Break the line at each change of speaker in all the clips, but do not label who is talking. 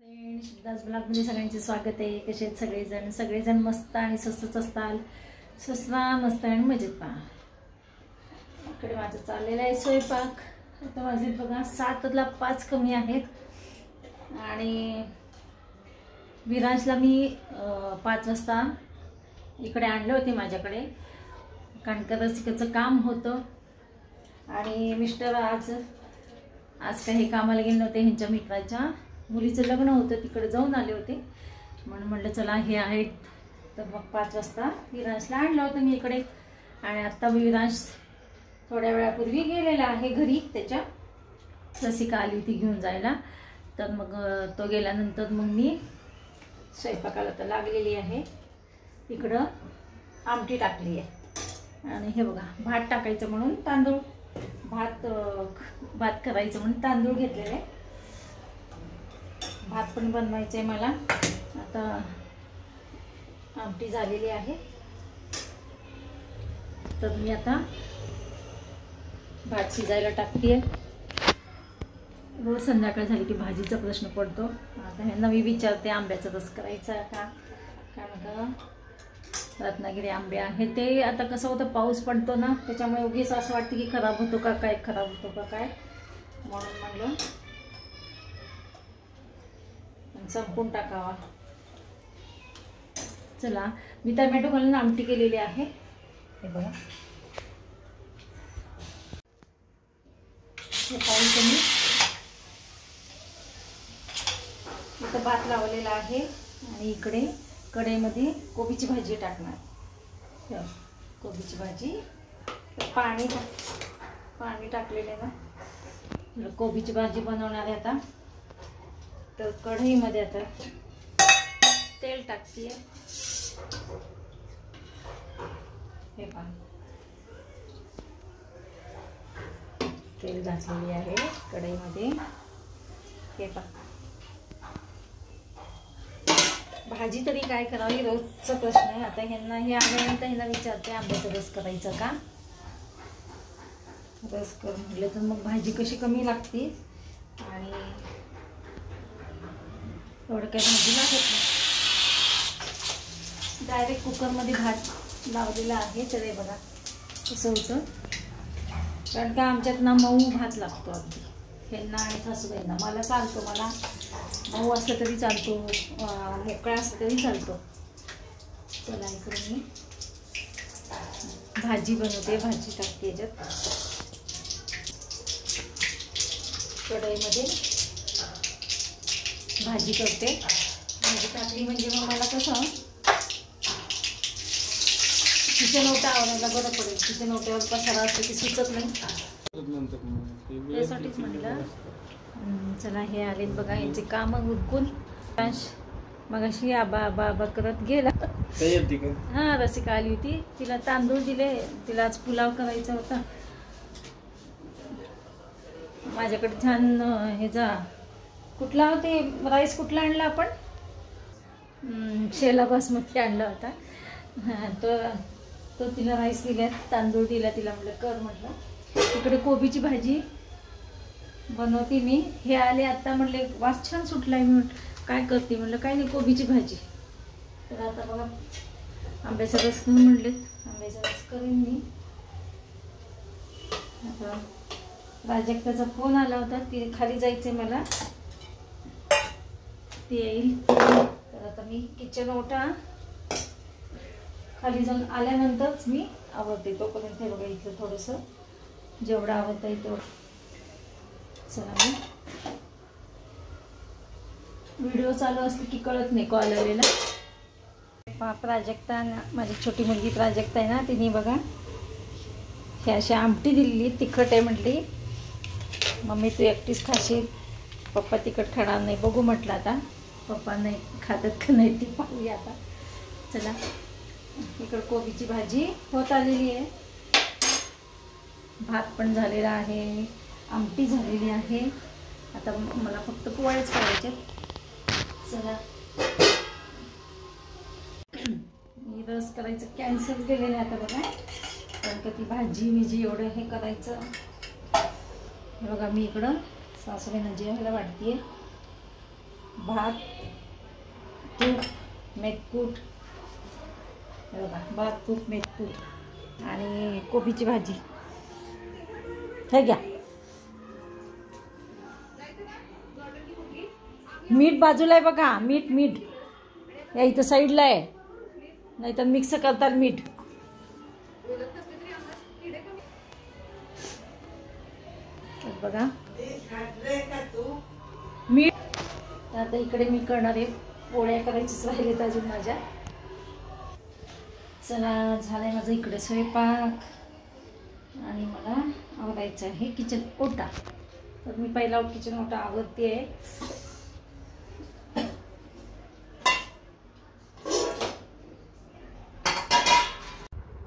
Friends, Das ब्लॉगमध्ये सगळ्यांचे स्वागत आहे. कसे आहेत सगळेजण मस्त आणि स्वस्तच असताल. स्वस्त मस्त आणि मजेत पहा. इकडे माझं चाललेलं आहे स्वयंपाक. आता माझे बघा 7:05 कमी आहेत आणि विराजला मी 5 वाजता इकडे आणले होते माझ्याकडे, कारण का रसिकाचं काम होतं आणि मिस्टर आज काही कामाला गेले नव्हते. ह्यांच्या मित्राच्या मुलीचं लग्न होतं, तिकडे जाऊन आले होते. म्हणून म्हटलं चला हे आहेत, तर मग 5 वाजता विराजला आणलं होतं मी इकडे. आणि आत्ता विराज थोड्या वेळापूर्वी गेलेला आहे घरी. त्याच्या रसिका आली होती घेऊन जायला, तर मग तो गेल्यानंतर मग मी स्वयंपाकाला तर लागलेली आहे. इकडं आमटी टाकली आहे आणि हे बघा भात टाकायचं म्हणून तांदूळ, भात करायचं म्हणून तांदूळ घेतलेले आहे. भात पण बनवायचं आहे मला. आता आमटी झालेली आहे, तर मी आता भात शिजायला टाकते. रोज संध्याकाळ झाली की भाजीचा प्रश्न पडतो. आता ह्यांना मी विचारते आंब्याचा रस करायचा का, कारण का रत्नागिरी आंबे आहे ते. आता कसं होतं, पाऊस पडतो ना, त्याच्यामुळे उगीच असं वाटतं की खराब होतो का काय, म्हणून म्हणलं संपून टाकावा. चला, मी टमॅटो घालून आमटी केलेली आहे. हे बघा, हे पाहिजे मी इथं भात लावलेला आहे आणि इकडे कढईमध्ये कोबीची भाजी टाकणार. कोबीची भाजी, पाणी टाकलेले ना. कोबीची भाजी बनवणार आहे आता. तर कढईमध्ये आता तेल टाकते. हे पहा, तेल घातलेली आहे कढईमध्ये. हे पहा, भाजी तरी काय करावी रोजचा प्रश्न आहे. आता ह्यांना हे आल्यानंतर ह्यांना विचारते आंब्याचा रस करायचा का. रस कर म्हटलं तर मग भाजी कशी कमी लागते आणि एवढं काही भाजी लागत नाही. डायरेक्ट कुकरमध्ये भात लावलेला आहे. तर हे बघा कसं होतं, कारण का आमच्यात ना मऊ भात लागतो अगदी. ह्यांना आणि सासूबाईंना. मला चालतो, मला मऊ असलं तरी चालतो, मोकळा असलं तरी चालतो. चला, इकडे मी भाजी बनवते. भाजी टाकते याच्यात कढईमध्ये. भाजी करते. भाजी टाकली म्हणजे मग मला कसं किचन ओटा आवरायला बरं पडेल. किचन ओट्यावर पसारा असतो की सुचत नाही, त्यासाठीच म्हटलं. चला, हे आलेत बघा यांचे काम उरकून. मग अशी आबा करत गेला. हां, रसिका आली होती, तिला तांदूळ दिले. तिला आज पुलाव करायचा होता. माझ्याकडे छान ह्याचा कुठला होते राईस, कुठला आणला आपण, शेला बासमती आणला होता. हां, तो तिला राईस दिला, तांदूळ दिला तिला. म्हटलं कर म्हटलं. इकडे कोबीची भाजी बनवते मी. हे आले आत्ता, म्हणले वास छान सुटलाय. मी काय करते म्हटलं, काय नाही, कोबीची भाजी. तर आता बघा आंब्याचा रस करून म्हणले, आंब्याचा रस करेन मी. आता प्राजक्ताचा फोन आला होता, ती खाली जायचे मला, ती येईल. तर आता मी किचन ओटा खाली जाऊन आल्यानंतरच मी आवडते. तोपर्यंत हे बघा इथलं थोडंसं जेवढं आवडतं आहे तेवढं. चला, मी व्हिडिओ चालू असते की कळत नाही कॉल आलेला. प्राजक्ता, माझी छोटी मुलगी प्राजक्ता आहे ना, तिने बघा हे अशी आमटी दिलेली. तिखट आहे म्हटली. मम्मी तू एकटीच खाशील, पप्पा तिखट खाणार नाही. बघू म्हटलं आता पप्पा नाही खातात का नाही, ती पाहूया आता. चला, इकडं कोबीची भाजी होत आलेली आहे. भात पण झालेला आहे, आमटी झालेली आहे. आता मला फक्त पोळ्याच करायचे. चला, मी रस करायचं कॅन्सल केलेलं आहे आता बघा, कारण का ती भाजी एवढं हे करायचं. हे बघा मी इकडं सासूबाईंना जेवायला वाटते. भात, तूप, मेथकूट, हे बघा भात, तूप, मेथकूट आणि कोबीची भाजी. हे घ्या. मीठ बाजूला आहे बघा. मीठ मीठ या इथं साईडला आहे, नाहीतर मिक्स करतात मीठ. बघा मीठ. आता इकडे मी करणार आहे पोळ्या. करायचीच राहिलेत अजून माझ्या. चला झालंय माझं इकडे स्वयंपाक आणि मला आवरायचं आहे किचन ओटा. तर मी पहिला किचन ओटा आवरते आहे.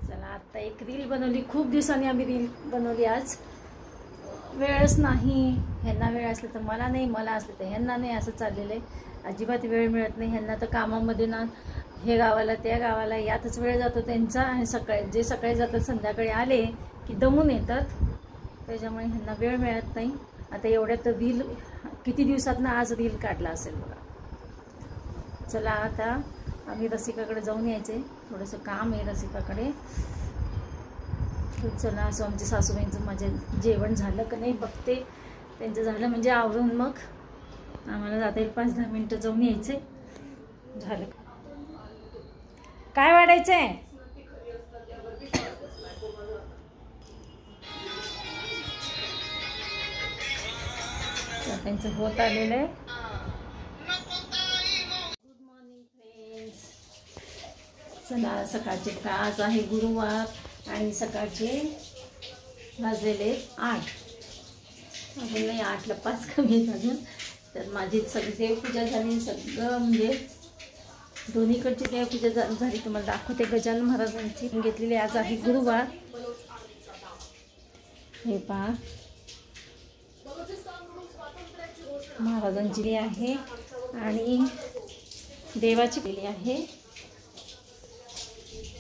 चला आता एक रील बनवली. खूप दिवसांनी आम्ही रील बनवली. आज वेळच नाही. ह्यांना वेळ असले तर मला नाही, मला असले तर ह्यांना नाही, असं चाललेलं आहे. अजिबात वेळ मिळत नाही ह्यांना. तर कामामध्ये ना हे गावाला त्या गावाला यातच वेळ जातो त्यांचा. आणि जे सकाळी जातात संध्याकाळी आले की दमून येतात, त्याच्यामुळे ह्यांना वेळ मिळत नाही. आता एवढ्यात रील किती दिवसात ना आज रील काढला असेल बघा. चला आता आम्ही रसिकाकडे जाऊन यायचे. थोडंसं काम आहे रसिकाकडे. चला असं आमच्या सासूबाईंचं माझे जेवण झालं का नाही बघते. त्यांचं झालं म्हणजे आवरून मग आम्हाला जाता येईल. 5-10 मिनटं जाऊन यायचे. झालं. काय वाढायचं आहे? त्यांचं होत आलेलं आहे. Good morning friends. चला सकाळचे आज आहे गुरुवार आणि सकाळचे वाजलेले 8. अजून नाही 8ला 5 कमी आहेत अजून. तर माझी सगळी देवपूजा झाली. सगळं म्हणजे दोन्हीकडची देवपूजा झाली. तुम्हाला दाखवते. गजानन महाराजांची घेतलेली. आज आहे गुरुवार. हे पहा महाराजांची आहे आणि देवाची केली आहे.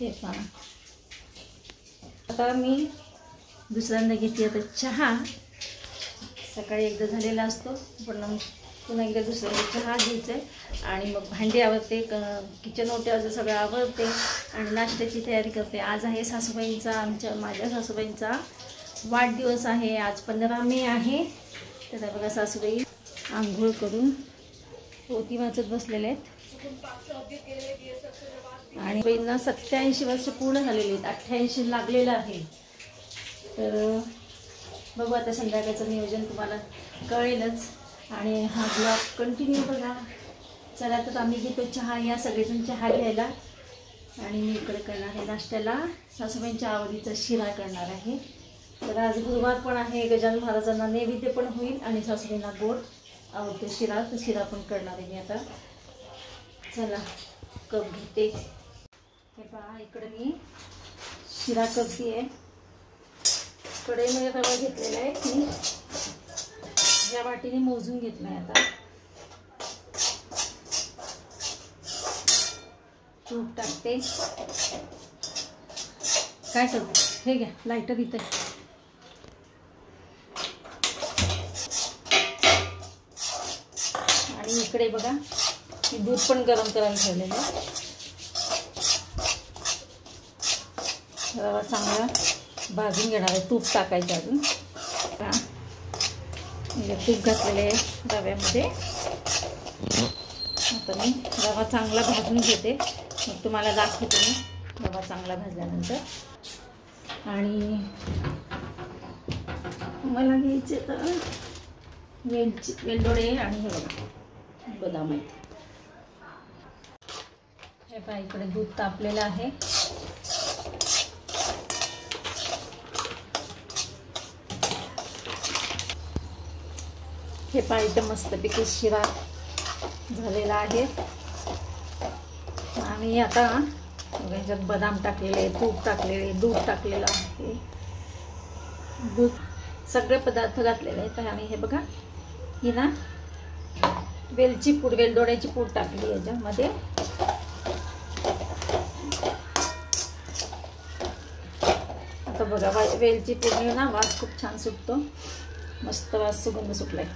हे पहा. आता मी दुसऱ्यांदा घेतली. आता चहा सकाळी एकदा झालेला असतो, पण पुन्हा एकदा दुसऱ्यांदा चहा घ्यायचं आहे. आणि मग भांडी आवरते, किचन ओट्यावरचं सगळं आवरते आणि नाश्त्याची तयारी करते. आज आहे सासूबाईंचा, माझ्या सासूबाईंचा वाढदिवस आहे. आज 15 मे आहे. तर बघा सासूबाई आंघोळ करून पोथी वाचत बसलेले आहेत. आणि बहिणींना 87 वर्ष पूर्ण झालेली आहेत. 88 लागलेलं आहे. तर बघू आता संध्याकाळचं नियोजन तुम्हाला कळेलच. आणि हा ब्लॉग कंटिन्यू बघा. चला तर आम्ही घेतो चहा. या सगळेजण चहा घ्यायला. आणि मी इकडे करणार आहे नाश्त्याला सासूबाईंच्या आवडीचा शिरा करणार आहे. तर आज गुरुवार पण आहे. गजानन महाराजांना नैवेद्य पण होईल आणि सासूबाईंना गोड आवडतो शिरा, तर शिरा पण करणार आहे मी आता. चला कप घेते. हे पहा इकडे मी शिरा करते आहे. कढईमध्ये रवा घेतलेला आहे. मी या वाटीने मोजून घेतला आहे. आता तूप टाकते. काय करते? हे घ्या लायटर इथे. आणि इकडे बघा मी दूध पण गरम करायला ठेवलेलं आहे. रवा चांगला भाजून घेणार आहे. तूप टाकायचं अजून. तूप घातलेलं आहे रव्यामध्ये. आता मी रवा चांगला भाजून घेते. मग तुम्हाला दाखवते मी रवा चांगला भाजल्यानंतर. आणि मला घ्यायचे तर वेलदोडे आणि हे बघा बदाम आहेत. हे पहा इकडे दूध तापलेलं आहे. हे पहा इथं मस्तपैकी शिरा झालेला आहे. आणि आता ह्याच्यात बदाम टाकलेले, तूप टाकलेले, दूध टाकलेलं आहे. दूध सगळे पदार्थ घातलेले आहेत. आणि हे बघा ही ना वेलची पूड, वेलदोड्याची पूड टाकली याच्यामध्ये. आता बघा वेलची पूडने ना वास खूप छान सुटतो. मस्त वास सुगंध सुटलाय.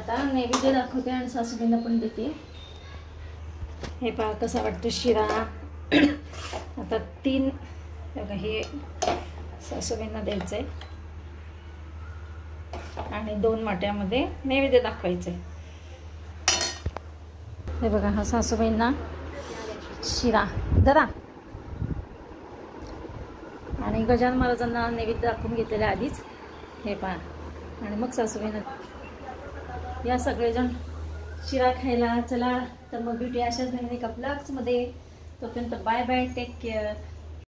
आता नैवेद्य दाखवते आणि सासूबाईंना पण देते. हे पहा कसा वाटतो शिरा. आता 3 बघा हे सासूबाईंना द्यायचं आहे आणि 2 वाट्यामध्ये नैवेद्य दाखवायचं आहे. हे बघा हा सासूबाईंना शिरा जरा आणि गजानन महाराजांना नैवेद्य दाखवून घेतलेलं आधीच. हे पहा आणि मग सासूबाईंना या सगळेजण शिरा खायला. चला तर मग भेटूया अशाच नवीन एका ब्लॉग्समध्ये. तोपर्यंत बाय बाय, टेक केअर.